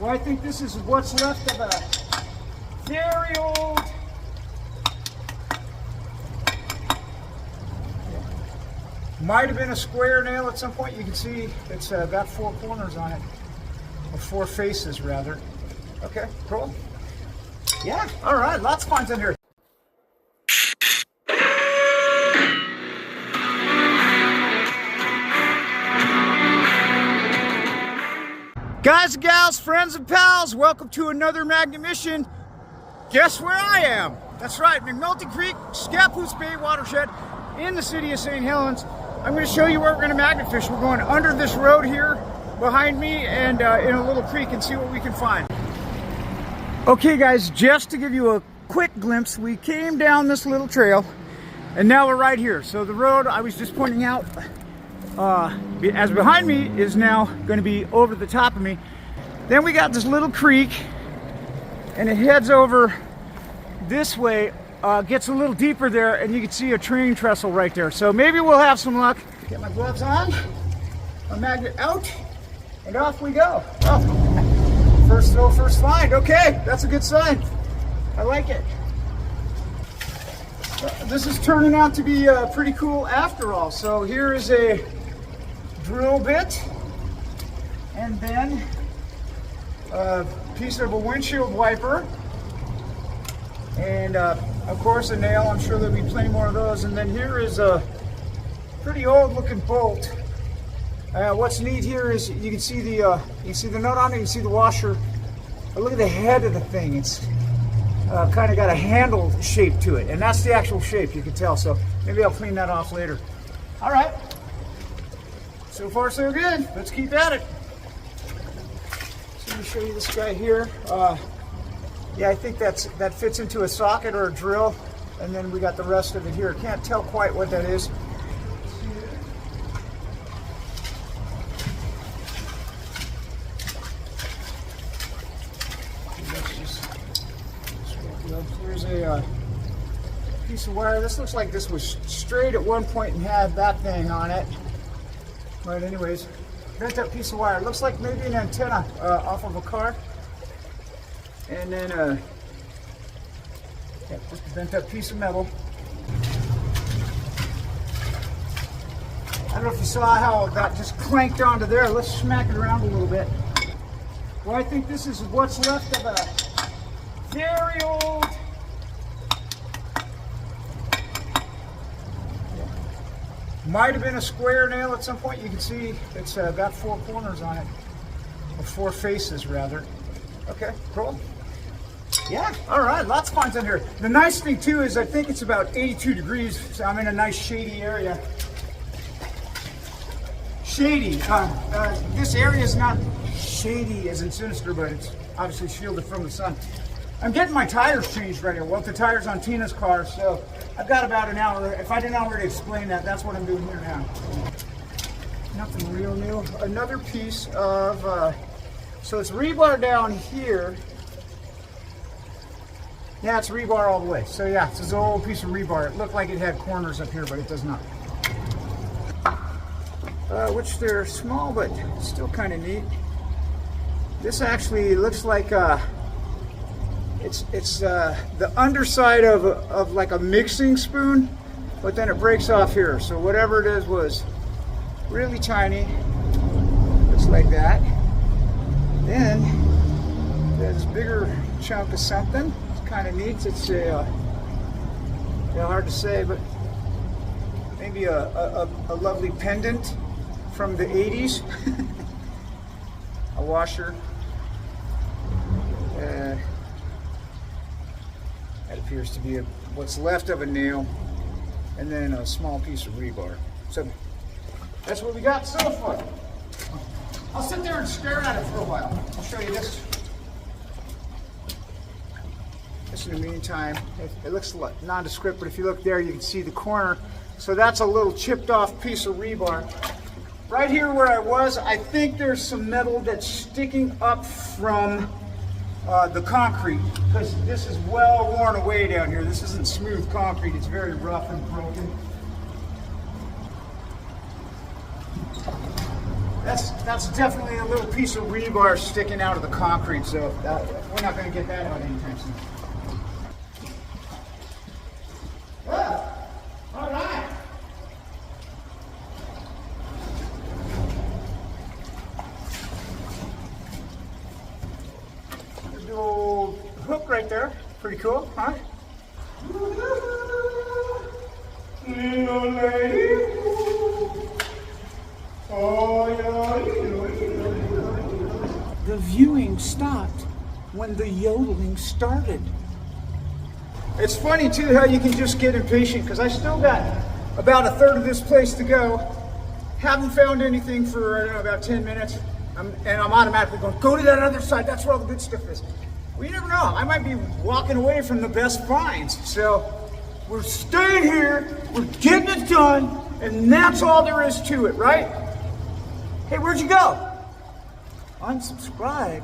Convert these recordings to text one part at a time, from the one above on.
Well, I think this is what's left of a very old might have been a square nail at some point. You can see it's got 4 corners on it, or 4 faces rather. Okay, cool. Yeah, all right, lots of finds in here. Guys and gals, friends and pals, welcome to another Magnet mission. Guess where I am? That's right, McNulty Creek, Scappoose Bay watershed in the city of St. Helens. I'm going to show you where we're going to magnet fish. We're going under this road here behind me and in a little creek and see what we can find. Okay guys, just to give you a quick glimpse, we came down this little trail and now we're right here. So the road I was just pointing out as behind me is now going to be over the top of me. Then we got this little creek and it heads over this way, gets a little deeper there, and you can see a train trestle right there. So maybe we'll have some luck. Get my gloves on, my magnet out, and off we go. Oh, first throw, first find. Okay, that's a good sign. I like it. This is turning out to be pretty cool after all. So here is a drill bit, and then a piece of a windshield wiper, and of course a nail. I'm sure there'll be plenty more of those. And then here is a pretty old looking bolt. What's neat here is you can see the nut on it, you can see the washer. But look at the head of the thing. It's kind of got a handle shape to it, and that's the actual shape, you can tell. So maybe I'll clean that off later. All right, so far so good. Let's keep at it. So let me show you this guy here. Yeah, I think that fits into a socket or a drill, and then we got the rest of it here. Can't tell quite what that is. Here's a piece of wire. This looks like this was straight at one point and had that thing on it. But anyways, bent up piece of wire. Looks like maybe an antenna off of a car. And then yeah, just a bent up piece of metal. I don't know if you saw how that just clanked onto there. Let's smack it around a little bit. Well, I think this is what's left of a very old might have been a square nail at some point. You can see it's got 4 corners on it, or 4 faces rather. Okay, cool. Yeah, all right, lots of finds in here. The nice thing too is I think it's about 82 degrees, so I'm in a nice shady area. Shady. This area is not shady as in sinister, but it's obviously shielded from the sun. I'm getting my tires changed right here. Well, the tires on Tina's car, so I've got about an hour. If I didn't already explain that, that's what I'm doing here now. Nothing real new. Another piece of, so it's rebar down here. Yeah, it's rebar all the way. So yeah, it's this old piece of rebar. It looked like it had corners up here, but it does not. Which they're small, but still kind of neat. This actually looks like it's the underside of like a mixing spoon, but then it breaks off here. So whatever it is was really tiny. Looks like that. Then there's a bigger chunk of something. Kind of neat. It's hard to say, but maybe a lovely pendant from the 80s. A washer. That appears to be what's left of a nail, and then a small piece of rebar. So that's what we got so far. I'll sit there and stare at it for a while. I'll show you this. In the meantime, it looks nondescript, but if you look there, you can see the corner. So that's a little chipped off piece of rebar. Right here where I was, I think there's some metal that's sticking up from the concrete, because this is well worn away down here. This isn't smooth concrete, it's very rough and broken. That's definitely a little piece of rebar sticking out of the concrete, so we're not going to get that out anytime soon. Ah, all right. There's the old hook right there. Pretty cool, huh? Little lady. Oh, yeah. The viewing stopped when the yodeling started. It's funny too how you can just get impatient, because I still got about a third of this place to go. Haven't found anything for I don't know, about 10 minutes. And I'm automatically going, go to that other side, that's where all the good stuff is. Well, you never know, I might be walking away from the best finds. So we're staying here, we're getting it done, and that's all there is to it, right? Hey, where'd you go? Unsubscribe.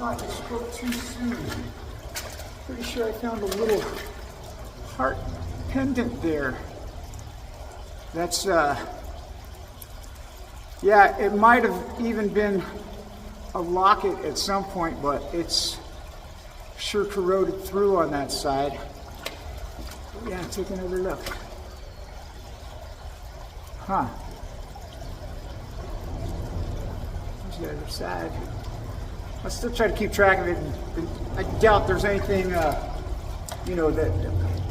I spoke too soon. Pretty sure I found a little heart pendant there. That's, yeah, it might have even been a locket at some point, but it's sure corroded through on that side. Yeah, take another look. Huh. There's the other side. I'll still try to keep track of it. I doubt there's anything, you know, that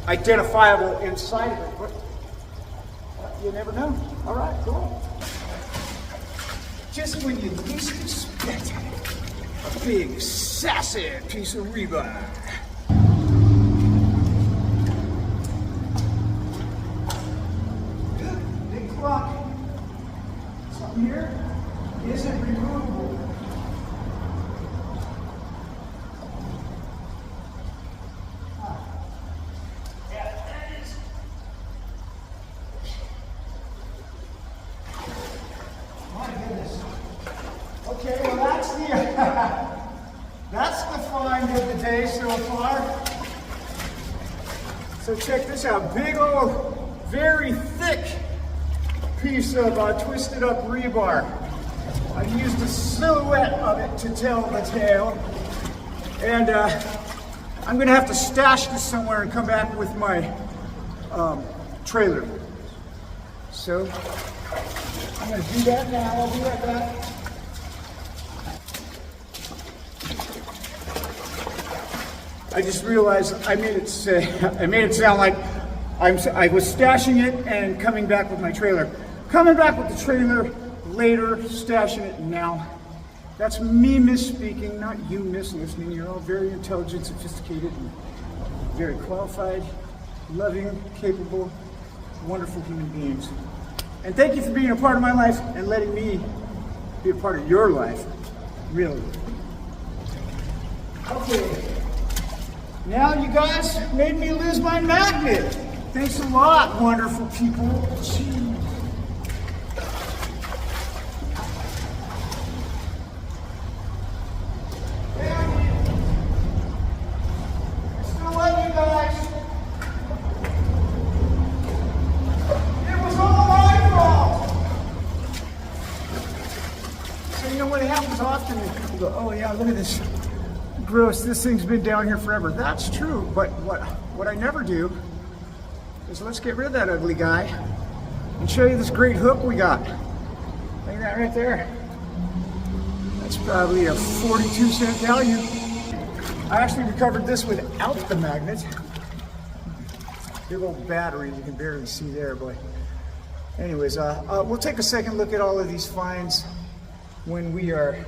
identifiable inside of it, but you never know. All right, cool. Just when you least expect it, a big, sassy piece of rebar. Big clock. Something here isn't removable. Okay, well that's the find of the day so far. So check this out, big old, very thick piece of twisted up rebar. I used a silhouette of it to tell the tale. And I'm gonna have to stash this somewhere and come back with my trailer. So I'm gonna do that now, I'll be right back. I just realized I made it sound like I was stashing it and coming back with my trailer. Coming back with the trailer later, stashing it now. That's me misspeaking, not you mislistening. You're all very intelligent, sophisticated, and very qualified, loving, capable, wonderful human beings. And thank you for being a part of my life and letting me be a part of your life, really. Okay. Now you guys made me lose my magnet. Thanks a lot, wonderful people. Jeez. I still love you guys. It was all my fault. So you know what happens often is people go, oh yeah, look at this. Gross, this thing's been down here forever. That's true, but what I never do is let's get rid of that ugly guy and show you this great hook we got. Look at that right there. That's probably a 42-cent value. I actually recovered this without the magnet. Big old battery, you can barely see there, but anyways, we'll take a second look at all of these finds when we are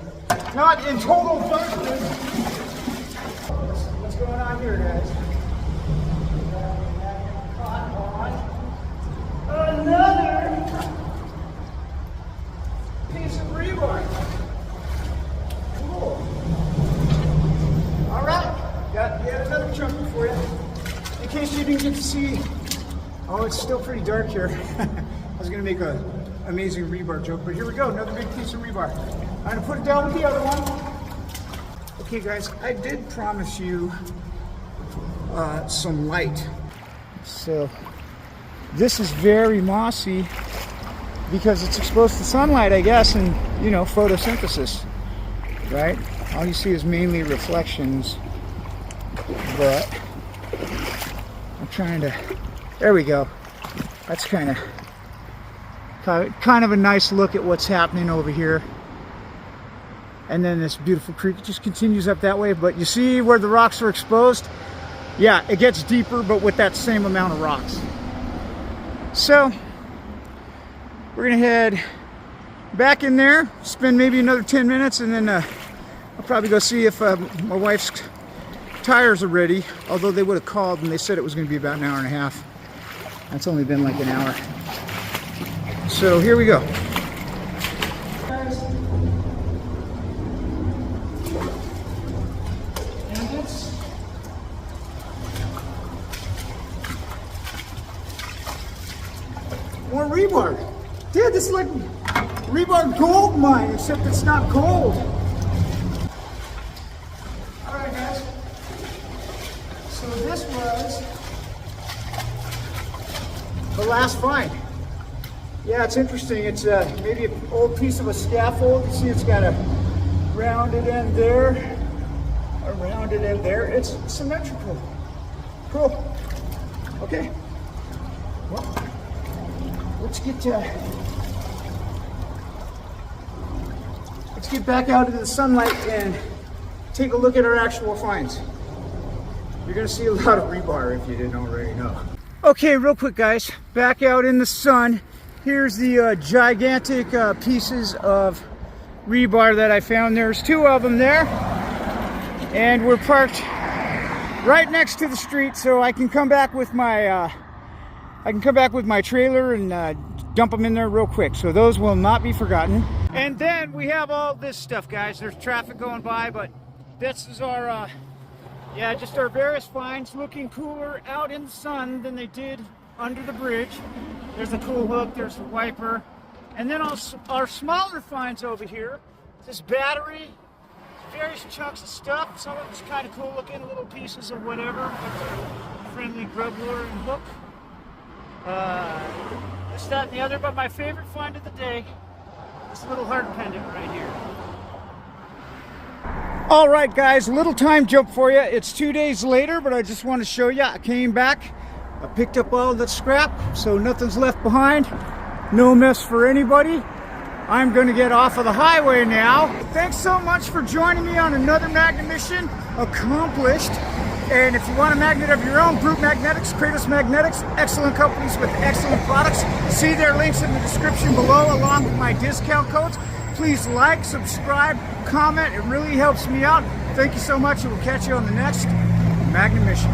not in total darkness. What's going on here, guys? Another piece of rebar. Cool. All right, got yet another chunky for you. In case you didn't get to see, oh, it's still pretty dark here. was gonna make an amazing rebar joke, but here we go, another big piece of rebar. I'm gonna put it down with the other one. Okay guys, I did promise you some light. So this is very mossy because it's exposed to sunlight, I guess, and you know, photosynthesis, right? All you see is mainly reflections, but I'm trying to, there we go. That's kind of a nice look at what's happening over here. And then this beautiful creek just continues up that way, but you see where the rocks are exposed? Yeah, it gets deeper, but with that same amount of rocks. So we're gonna head back in there, spend maybe another 10 minutes, and then I'll probably go see if my wife's tires are ready, although they would have called and they said it was gonna be about an hour and a half. That's only been like an hour. So here we go. More rebar. Dude, this is like rebar gold mine, except it's not gold. Alright guys. So this was the last find. Yeah, it's interesting. It's maybe an old piece of a scaffold. You see it's got a rounded end there, a rounded end there. It's symmetrical. Cool. Okay. Well, let's get back out into the sunlight and take a look at our actual finds. You're gonna see a lot of rebar if you didn't already know. Okay, real quick guys, back out in the sun. Here's the gigantic pieces of rebar that I found. There's two of them there, and we're parked right next to the street, so I can come back with my trailer and dump them in there real quick. So those will not be forgotten. And then we have all this stuff, guys. There's traffic going by, but this is our, yeah, just our various finds, looking cooler out in the sun than they did under the bridge. There's a tool hook, there's a wiper, and then our smaller finds over here. This battery, various chunks of stuff. Some of it's kind of cool looking, little pieces of whatever. Like a friendly grub lure and hook. This, that, and the other, but my favorite find of the day, this little heart pendant right here. All right, guys, little time jump for you. It's 2 days later, but I just want to show you. I came back, I picked up all the scrap, so nothing's left behind. No mess for anybody. I'm going to get off of the highway now. Thanks so much for joining me on another magnet mission accomplished. And if you want a magnet of your own, Brute Magnetics, KRATOS Magnetics, excellent companies with excellent products. See their links in the description below along with my discount codes. Please like, subscribe, comment. It really helps me out. Thank you so much, and we'll catch you on the next magnet mission.